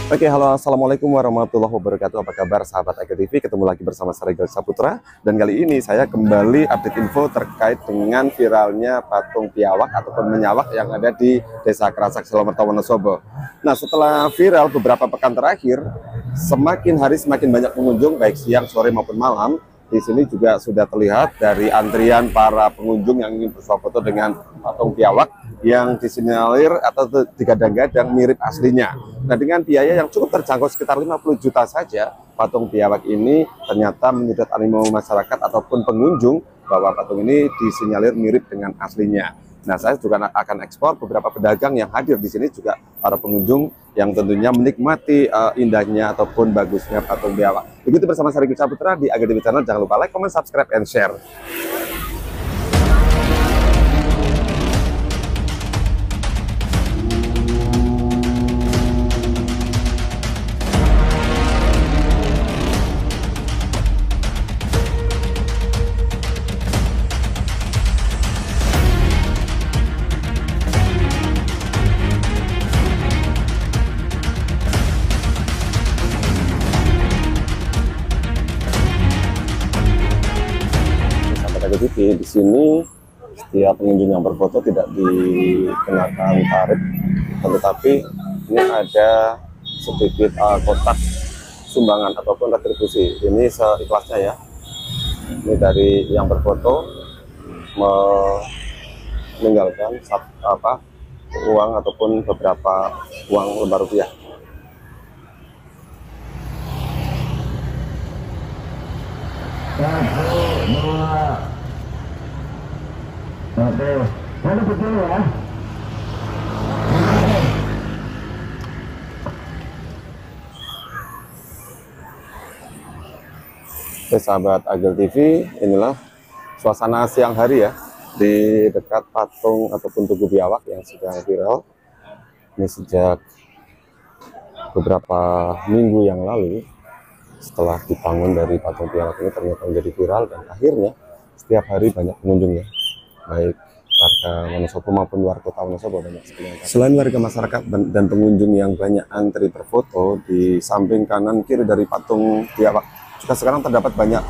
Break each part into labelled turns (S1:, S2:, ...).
S1: Oke, halo, assalamualaikum warahmatullahi wabarakatuh. Apa kabar sahabat Aga TV? Ketemu lagi bersama saya Regal Saputra. Dan kali ini saya kembali update info terkait dengan viralnya patung piawak ataupun menyawak yang ada di Desa Krasak, Selamerta, Wonosobo. Nah, setelah viral beberapa pekan terakhir, semakin hari semakin banyak pengunjung, baik siang, sore maupun malam. Di sini juga sudah terlihat dari antrian para pengunjung yang ingin bersuah foto dengan patung piawak yang disinyalir atau digadang-gadang mirip aslinya. Nah, dengan biaya yang cukup terjangkau sekitar 50 juta saja, patung piawak ini ternyata menyedot animo masyarakat ataupun pengunjung bahwa patung ini disinyalir mirip dengan aslinya. Nah, saya juga akan ekspor beberapa pedagang yang hadir di sini, juga para pengunjung yang tentunya menikmati indahnya ataupun bagusnya patung piawak. Begitu bersama saya Regal Saputra di Aga TV Channel. Jangan lupa like, comment, subscribe, and share. Jadi di sini setiap pengunjung yang berfoto tidak dikenakan tarif, tetapi ini ada sedikit kotak sumbangan ataupun retribusi. Ini seikhlasnya ya. Ini dari yang berfoto meninggalkan uang ataupun beberapa uang lembar rupiah.
S2: Oke, mana begini ya?
S1: Oke, sahabat Aga TV, inilah suasana siang hari ya di dekat patung ataupun tugu biawak yang sedang viral. Ini sejak beberapa minggu yang lalu, setelah dibangun dari patung piawak ini ternyata menjadi viral, dan akhirnya setiap hari banyak pengunjung ya, baik warga Wonosobo maupun luar kota Wonosobo banyak sekali. Selain warga masyarakat dan pengunjung yang banyak antri berfoto, di samping kanan kiri dari patung piawak juga sekarang terdapat banyak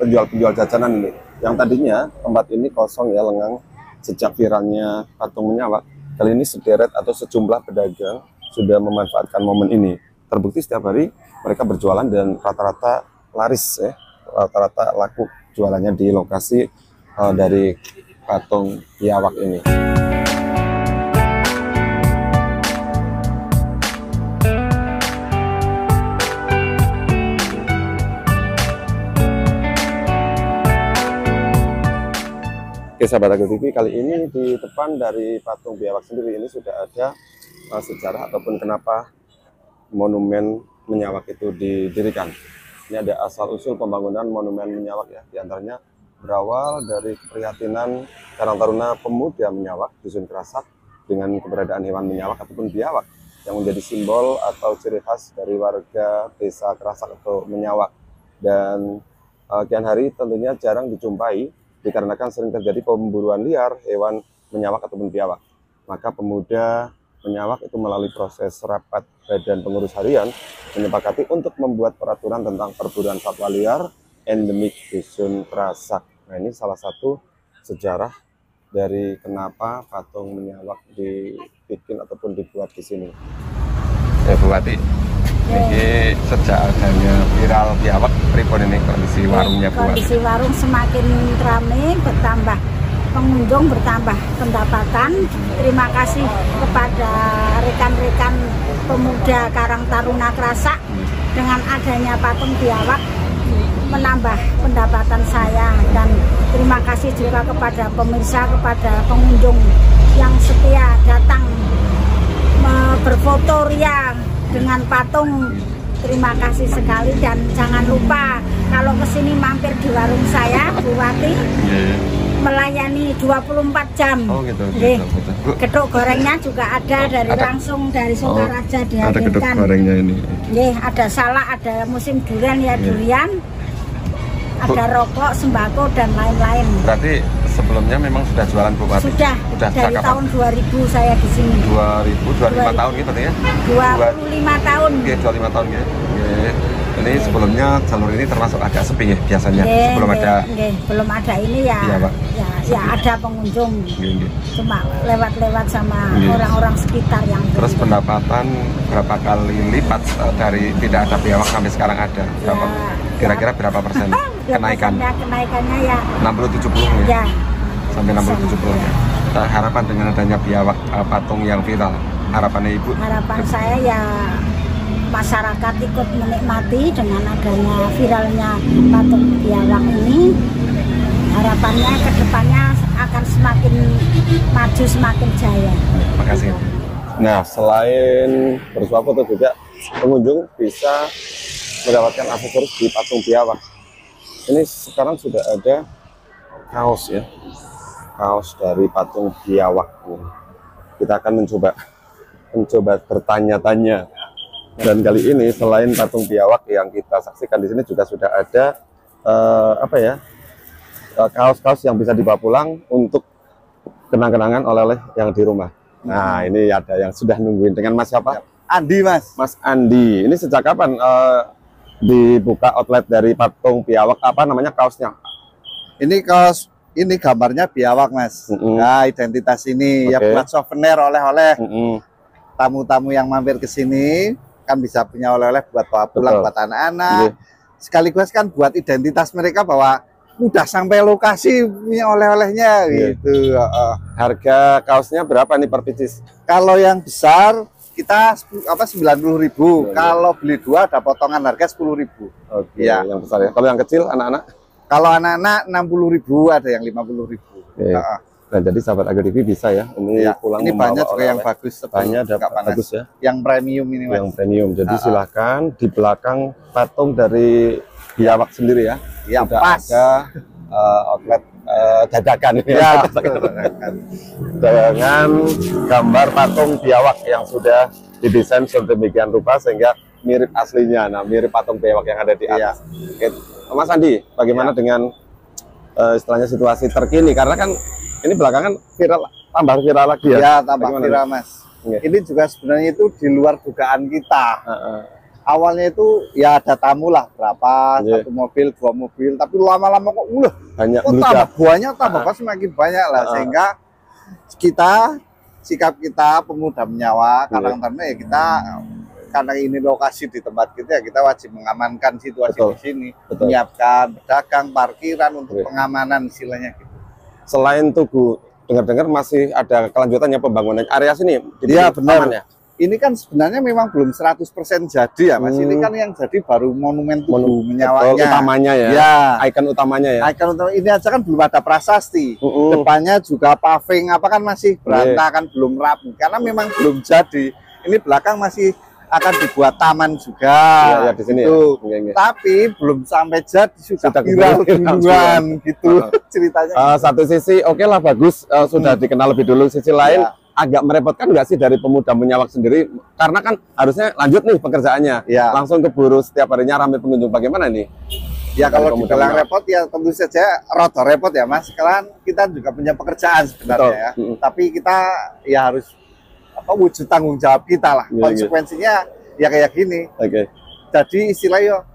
S1: penjual-penjual jajanan ini. Yang tadinya tempat ini kosong ya, lengang sejak viralnya patung menyawak. Kali ini sederet atau sejumlah pedagang sudah memanfaatkan momen ini. Terbukti setiap hari mereka berjualan dan rata-rata laris ya, rata-rata laku jualannya di lokasi dari patung piawak ini. Oke, sahabat Aga TV, kali ini di depan dari patung piawak sendiri ini sudah ada sejarah ataupun kenapa monumen menyawak itu didirikan. Ini ada asal-usul pembangunan monumen menyawak ya, diantaranya berawal dari keprihatinan Karang Taruna Pemuda Menyawak Dusun Krasak dengan keberadaan hewan menyawak ataupun biawak yang menjadi simbol atau ciri khas dari warga Desa Krasak atau Menyawak. Dan kian hari tentunya jarang dijumpai dikarenakan sering terjadi pemburuan liar hewan menyawak ataupun biawak. Maka pemuda menyawak itu melalui proses rapat badan pengurus harian menyepakati untuk membuat peraturan tentang perburuan satwa liar endemik Dusun Krasak. Nah, ini salah satu sejarah dari kenapa patung menyawak dibikin ataupun dibuat di sini. Ya, Bu Wati, ini sejak adanya viral piawak, pripun ini kondisi warungnya, Bu Wati?
S3: Kondisi warung semakin ramai, bertambah pengunjung, bertambah pendapatan. Terima kasih kepada rekan-rekan pemuda Karang Taruna Krasak dengan adanya patung piawak menambah pendapatan saya, dan terima kasih juga kepada pemirsa, kepada pengunjung yang setia datang berfoto ria dengan patung. Terima kasih sekali, dan jangan lupa kalau kesini mampir di warung saya, Bu Wati, melayani 24 jam.
S1: Oh gitu.
S3: Geduk gorengnya juga ada langsung dari Sukaraja dihadirkan.
S1: Ada geduk gorengnya ini.
S3: Ada salak, ada musim durian ya, durian. Ada rokok, sembako, dan lain-lain.
S1: Berarti sebelumnya memang sudah jualan Bu Wati?
S3: Sudah
S1: Sejak
S3: dari
S1: kapan?
S3: tahun 2000 saya di sini.
S1: 25 tahun gitu ya?
S3: 25 tahun.
S1: Oke, 25 tahun ya. Oke. Ini sebelumnya jalur ini termasuk agak sepi ya biasanya. Sebelum ada
S3: belum ada ini ya.
S1: Iya, Pak.
S3: Ya ada pengunjung.
S1: Nggih.
S3: Cuma lewat-lewat sama
S1: Iya.
S3: orang-orang sekitar yang
S1: Terus
S3: begitu.
S1: pendapatan berapa kali lipat dari tidak ada biawak sampai sekarang ada? Berapa?
S3: Ya,
S1: Kira-kira berapa persen kenaikan?
S3: Kenaikannya ya
S1: 60-70 ya?
S3: ya
S1: Sampai 60-70 ya. Harapan dengan adanya biawak patung yang viral, harapannya Ibu?
S3: harapan saya ya masyarakat ikut menikmati dengan adanya viralnya patung biawak ini. Harapannya ke depannya akan semakin maju, semakin jaya.
S1: Terima kasih. Nah, selain bersuah foto juga pengunjung bisa mendapatkan aksesoris di patung biawak. Ini sekarang sudah ada kaos ya, kaos dari patung biawak. Kita akan mencoba bertanya-tanya. Dan kali ini selain patung biawak yang kita saksikan di sini juga sudah ada kaos-kaos yang bisa dibawa pulang untuk kenang-kenangan oleh-oleh yang di rumah. Nah, ini ada yang sudah nungguin dengan Mas siapa?
S4: Andi, Mas.
S1: Mas Andi. Ini sejak kapan dibuka outlet dari patung biawak? Apa namanya kaosnya?
S4: Ini kaos, ini gambarnya biawak, Mas. Nah, identitas ini ya buat souvenir oleh-oleh. Tamu-tamu yang mampir ke sini kan bisa punya oleh-oleh buat bawa pulang buat anak-anak. Sekaligus kan buat identitas mereka bahwa udah sampai lokasi punya oleh-olehnya gitu.
S1: Harga kaosnya berapa nih per pieces?
S4: Kalau yang besar kita 90.000. Kalau beli dua ada potongan harga 10.000.
S1: Oke, yang besar ya. Kalau yang kecil anak-anak?
S4: Kalau anak-anak 60.000, ada yang 50.000.
S1: Nah, jadi sahabat Agro TV bisa ya. Ini pulang
S4: ini banyak juga yang bagus,
S1: banyak bagus ya.
S4: Yang premium ini, Mas.
S1: Yang premium. Jadi silahkan di belakang patung dari biawak sendiri ya.
S4: Ya,
S1: sudah
S4: pas.
S1: Ada outlet dadakan ini
S4: ya.
S1: Dengan gambar patung biawak yang sudah didesain sedemikian rupa sehingga mirip aslinya. Nah, mirip patung biawak yang ada di atas. Oke. Mas Andi, bagaimana dengan istilahnya situasi terkini? Karena kan ini belakangan viral, tambah viral lagi ya?
S4: Ya, tambah viral, Mas. Ini juga sebenarnya itu di luar dugaan kita. Awalnya itu ya ada tamu lah berapa, satu mobil, dua mobil, tapi lama-lama kok
S1: banyak
S4: tambah buahnya tambah semakin banyak lah, sehingga sikap kita pemuda menyawa karena ya kita karena ini lokasi di tempat kita ya kita wajib mengamankan situasi di sini, menyiapkan pedagang, parkiran untuk pengamanan istilahnya gitu.
S1: Selain Tugu, dengar-dengar masih ada kelanjutannya pembangunan area sini.
S4: Iya benar ya. Ini kan sebenarnya memang belum 100% jadi ya, Mas. Ini kan yang jadi baru monumen Tugu menyawanya.
S1: Utamanya ya.
S4: Ya.
S1: Ikon utamanya ya.
S4: Ikon utama ini aja kan belum ada prasasti. Depannya juga paving apa kan masih berantakan, belum rapi karena memang belum jadi. Ini belakang masih akan dibuat taman juga.
S1: Ya, di sini
S4: gitu.
S1: Ya.
S4: Tapi belum sampai jadi sudah viral duluan gitu ceritanya.
S1: Satu sisi oke lah bagus, sudah dikenal lebih dulu. Sisi lain agak merepotkan nggak sih dari pemuda menyawak sendiri? Karena kan harusnya lanjut nih pekerjaannya. Langsung keburu setiap harinya ramai pengunjung. Bagaimana nih?
S4: Ya kalau dibilang repot ya tentu saja rada repot ya, Mas. Sekarang kita juga punya pekerjaan sebenarnya ya. Tapi kita ya harus wujud tanggung jawab kita lah. Konsekuensinya ya kayak gini. Jadi istilahnya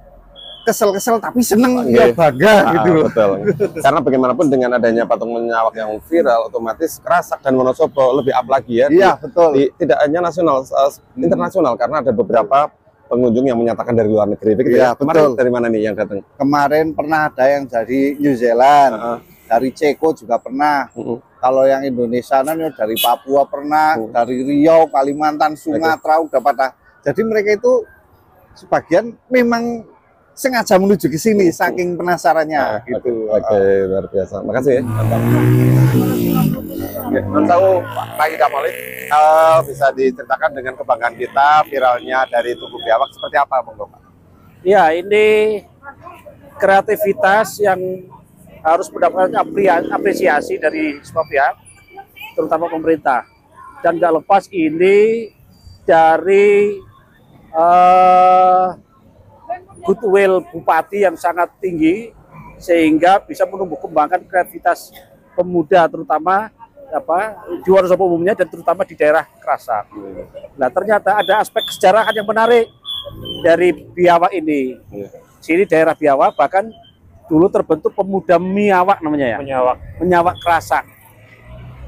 S4: kesel-kesel tapi seneng ya bangga gitu loh.
S1: Betul. Karena bagaimanapun dengan adanya patung menyawak yang viral, otomatis Kerasak dan Wonosobo lebih up lagi ya.
S4: Iya betul.
S1: Tidak hanya nasional, internasional karena ada beberapa pengunjung yang menyatakan dari luar negeri.
S4: Iya
S1: Kemarin
S4: betul.
S1: dari mana nih yang datang?
S4: Kemarin pernah ada yang dari New Zealand, dari Ceko juga pernah. Kalau yang Indonesia dari Papua pernah, dari Riau, Kalimantan, Sumatera udah pada. Jadi mereka itu sebagian memang sengaja menuju ke sini saking penasarannya gitu.
S1: Oke, luar biasa. Makasih ya. Oke, tahu Pak Ika Malik bisa diceritakan dengan kebanggaan kita viralnya dari Tugu Biawak seperti apa, Bang?
S5: Ya, ini kreativitas yang harus mendapatkan apresiasi dari semua pihak, terutama pemerintah. Dan gak lepas ini dari goodwill bupati yang sangat tinggi sehingga bisa menumbuh kembangkan kreativitas pemuda terutama di Wonosobo umumnya dan terutama di daerah Krasak. Nah, ternyata ada aspek kesejarahan yang menarik dari Biawak ini. Sini daerah Biawak bahkan dulu terbentuk pemuda Miawak namanya ya. Menyawak Krasak.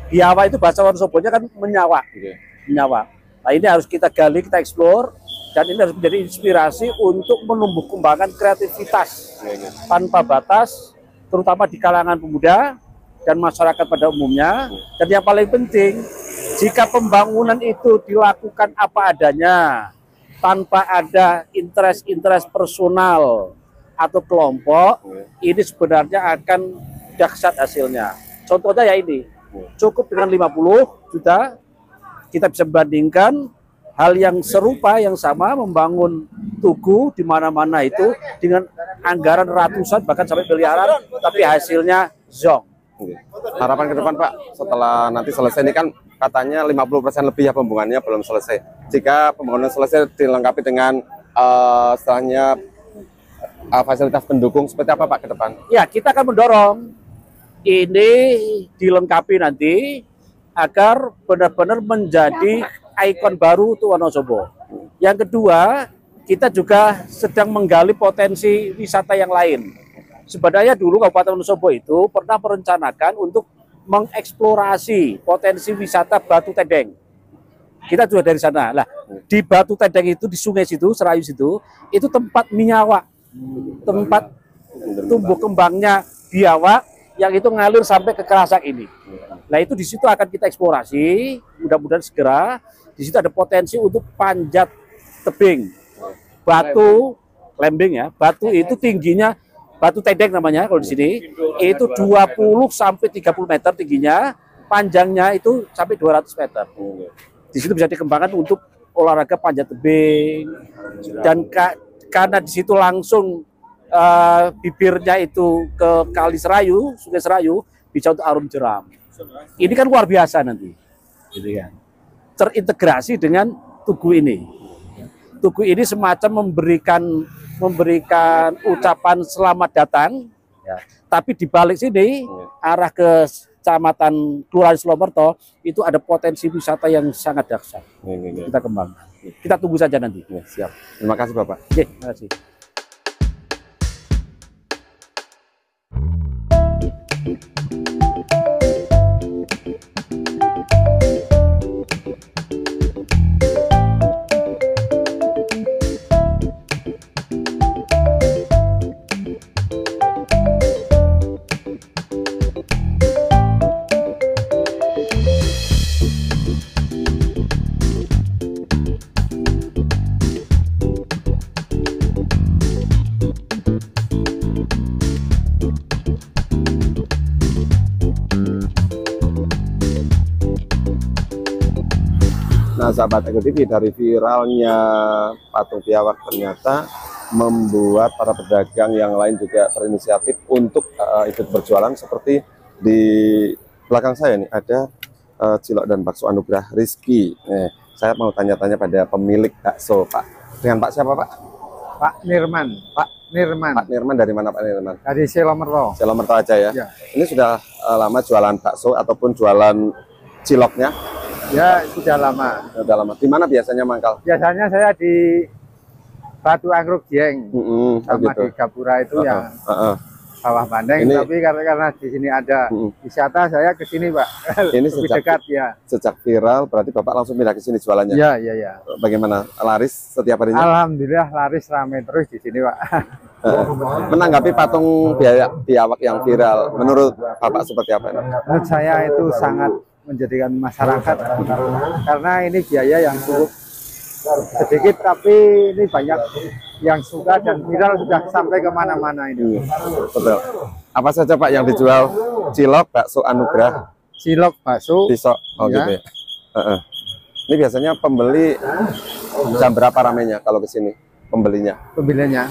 S5: Biawak itu bahasa Wonosobonya kan menyawak. Menyawak. Nah, ini harus kita gali, kita eksplor, dan ini harus menjadi inspirasi untuk menumbuh kembangkan kreativitas tanpa batas, terutama di kalangan pemuda dan masyarakat pada umumnya. Dan yang paling penting, jika pembangunan itu dilakukan apa adanya, tanpa ada interest personal atau kelompok, ini sebenarnya akan dahsyat hasilnya. Contohnya ya ini, cukup dengan 50 juta, kita bisa bandingkan hal yang serupa, yang sama, membangun tugu di mana-mana itu dengan anggaran ratusan bahkan sampai miliaran, tapi hasilnya zong.
S1: Harapan ke depan Pak, setelah nanti selesai ini kan katanya 50% lebih ya pembangunannya belum selesai. Jika pembangunan selesai dilengkapi dengan setelahnya fasilitas pendukung, seperti apa Pak ke depan?
S5: Ya, kita akan mendorong ini dilengkapi nanti agar benar-benar menjadi ikon baru untuk Wonosobo. Yang kedua, kita juga sedang menggali potensi wisata yang lain. Sebenarnya dulu Kabupaten Wonosobo itu pernah merencanakan untuk mengeksplorasi potensi wisata Batu Tedeng. Kita juga dari sana. Lah, di Batu Tedeng itu, di sungai situ, Serayu situ, itu tempat minyawak, tempat tumbuh kembangnya biawak yang itu ngalir sampai ke Krasak ini. Nah, itu di situ akan kita eksplorasi, mudah-mudahan segera. Di situ ada potensi untuk panjat tebing, batu lembing ya. Batu itu tingginya, Batu Tedeng namanya kalau di sini, itu 20 sampai 30 meter tingginya, panjangnya itu sampai 200 meter. Di situ bisa dikembangkan untuk olahraga panjat tebing, dan karena di situ langsung bibirnya itu ke Kali Serayu, Sungai Serayu, bisa untuk arum jeram. Ini kan luar biasa nanti, gitu kan. Terintegrasi dengan tugu ini. Tugu ini semacam memberikan ucapan selamat datang, ya. Tapi di balik sini arah ke Kecamatan Kelurahan Slomerto itu ada potensi wisata yang sangat dahsyat. Kita kembangkan. Kita tunggu saja nanti.
S1: Siap. Terima kasih Bapak.
S5: Terima kasih.
S1: Nah, sahabat Eko TV, dari viralnya patung biawak ternyata membuat para pedagang yang lain juga berinisiatif untuk ikut berjualan. Seperti di belakang saya nih ada cilok dan bakso Anugrah Rizky. Saya mau tanya-tanya pada pemilik bakso, Pak. Dengan Pak siapa, Pak?
S6: Pak Nirman. Pak Nirman.
S1: Pak Nirman dari mana, Pak Nirman?
S6: Dari Slomerto.
S1: Slomerto aja ya.
S6: Ya.
S1: Ini sudah lama jualan bakso ataupun jualan ciloknya?
S6: Ya, sudah lama.
S1: Sudah lama. Di mana biasanya mangkal?
S6: Biasanya saya di Batu Anggrek Dieng, sama
S1: gitu.
S6: di Gapura itu yang bawah Bandeng.
S1: Ini,
S6: tapi karena di sini ada wisata, saya ke sini, Pak.
S1: Ini
S6: lebih dekat ya.
S1: Sejak viral, berarti Bapak langsung pindah ke sini jualannya?
S6: Iya, iya, iya.
S1: Bagaimana? Laris setiap harinya?
S6: Alhamdulillah laris ramai terus di sini, Pak.
S1: Menanggapi patung biawak yang viral, menurut Bapak seperti apa?
S6: Menurut saya itu sangat menjadikan masyarakat, karena ini biaya yang cukup sedikit tapi ini banyak yang suka dan viral sudah sampai kemana-mana ini.
S1: Betul. Apa saja Pak yang dijual? Cilok, bakso Anugrah,
S6: cilok, bakso,
S1: pisok, gitu ya. Ini biasanya pembeli jam berapa ramenya kalau ke sini pembelinya?
S6: Pembelinya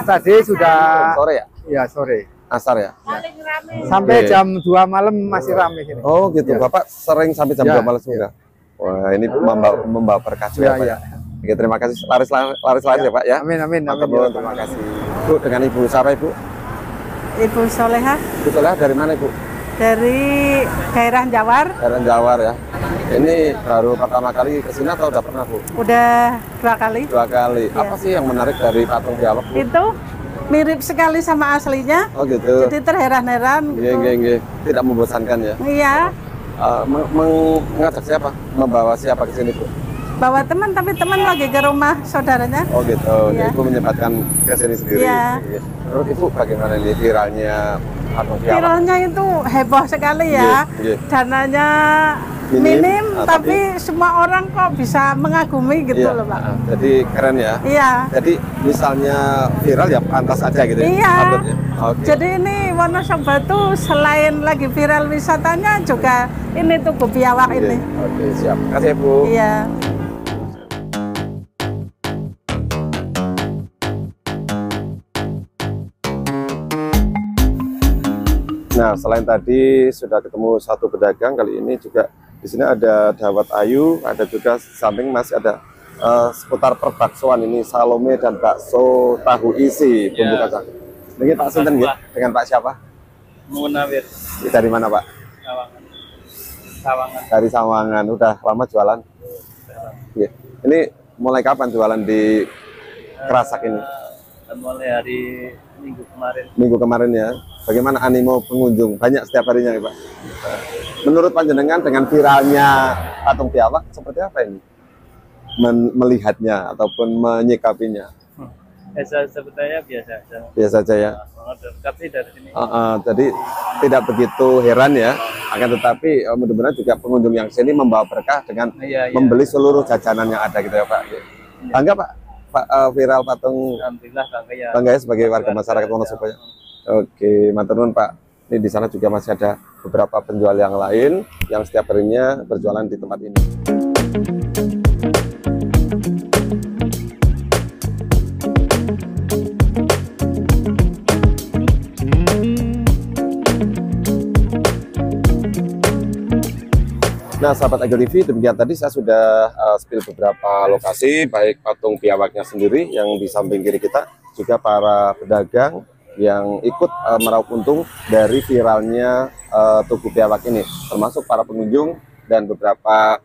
S6: tadi sudah
S1: sore ya?
S6: Ya, sore.
S1: Asar ya?
S6: Sampai jam 2 malam masih ramai sini.
S1: Oh gitu, ya. Bapak sering sampai jam 2 malam juga? Wah, ini membawa berkah juga ya, Pak. Oke, terima kasih. Laris ya Pak ya?
S6: Amin, amin, amin.
S1: Terima kasih. Bu, dengan Ibu siapa Ibu?
S7: Ibu Soleha.
S1: Ibu Soleha dari mana Ibu?
S7: Dari daerah Jawar.
S1: Daerah Jawar ya. Ini baru pertama kali kesini atau udah pernah Bu?
S7: Udah 2 kali.
S1: 2 kali.
S7: Ya.
S1: Apa sih yang menarik dari patung biawak Bu?
S7: Itu mirip sekali sama aslinya.
S1: Oh gitu.
S7: Jadi terheran-heran.
S1: Nggih. Tidak membosankan ya.
S7: Iya.
S1: Mengajak siapa? Membawa siapa ke sini Bu?
S7: Bawa teman, tapi teman lagi ke rumah saudaranya.
S1: Oh gitu.
S7: Iya.
S1: Ibu menyempatkan ke sini sendiri.
S7: Iya.
S1: Menurut Ibu bagaimana nih viralnya patung biawak?
S7: Viralnya itu heboh sekali ya.
S1: Iya.
S7: Dananya minim, tapi semua orang kok bisa mengagumi gitu
S1: Iya.
S7: loh Pak.
S1: Jadi keren ya.
S7: Iya.
S1: Jadi misalnya viral ya pantas aja gitu ya.
S7: Iya.
S1: Uploadnya. Oke.
S7: Jadi ini Wonosobo tuh selain lagi viral wisatanya juga ini tuh biawak
S1: Oke.
S7: ini.
S1: Oke, siap. Terima kasih Bu.
S7: Iya.
S1: Nah, selain tadi sudah ketemu satu pedagang, kali ini juga di sini ada dawat ayu, ada juga samping masih ada seputar perbaksoan ini Salome dan bakso tahu isi bumbu kacang. Ini Pak Sinten ya? Dengan Pak siapa?
S8: Munawir.
S1: Dari mana Pak?
S8: Sawangan.
S1: Dari Sawangan. Udah lama jualan? Iya. Ini mulai kapan jualan di Kerasak ini?
S8: Mulai hari Minggu kemarin.
S1: Minggu kemarin ya. Bagaimana animo pengunjung? Banyak setiap harinya ya Pak? Menurut panjenengan dengan viralnya patung biawak seperti apa ini? Melihatnya ataupun menyikapinya?
S8: Sebetulnya biasa aja.
S1: Biasa saja ya.
S8: Dekat sih dari sini.
S1: Jadi tidak begitu heran ya. Akan tetapi mudah-mudahan juga pengunjung yang sini membawa berkah dengan
S8: Iya.
S1: membeli seluruh jajanan yang ada gitu ya Pak. Bangga Pak? Viral patung
S8: Alhamdulillah bangga ya.
S1: bangga ya sebagai warga masyarakat Wonosobo ya. Oke, matur nuwun Pak. Ini di sana juga masih ada beberapa penjual yang lain yang setiap harinya berjualan di tempat ini. Nah, sahabat Agel TV, demikian tadi saya sudah spill beberapa lokasi, baik patung biawaknya sendiri yang di samping kiri kita, juga para pedagang yang ikut meraup untung dari viralnya tugu biawak ini, termasuk para pengunjung dan beberapa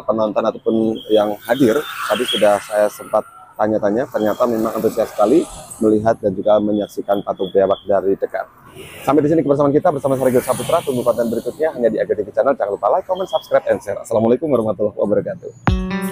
S1: penonton ataupun yang hadir. Tadi sudah saya sempat tanya-tanya, ternyata memang antusias sekali melihat dan juga menyaksikan patung biawak dari dekat. Sampai di sini kebersamaan kita bersama saya Regil Saputra. Tunggu konten berikutnya hanya di Agel TV Channel. Jangan lupa like, comment, subscribe, and share. Assalamualaikum warahmatullahi wabarakatuh.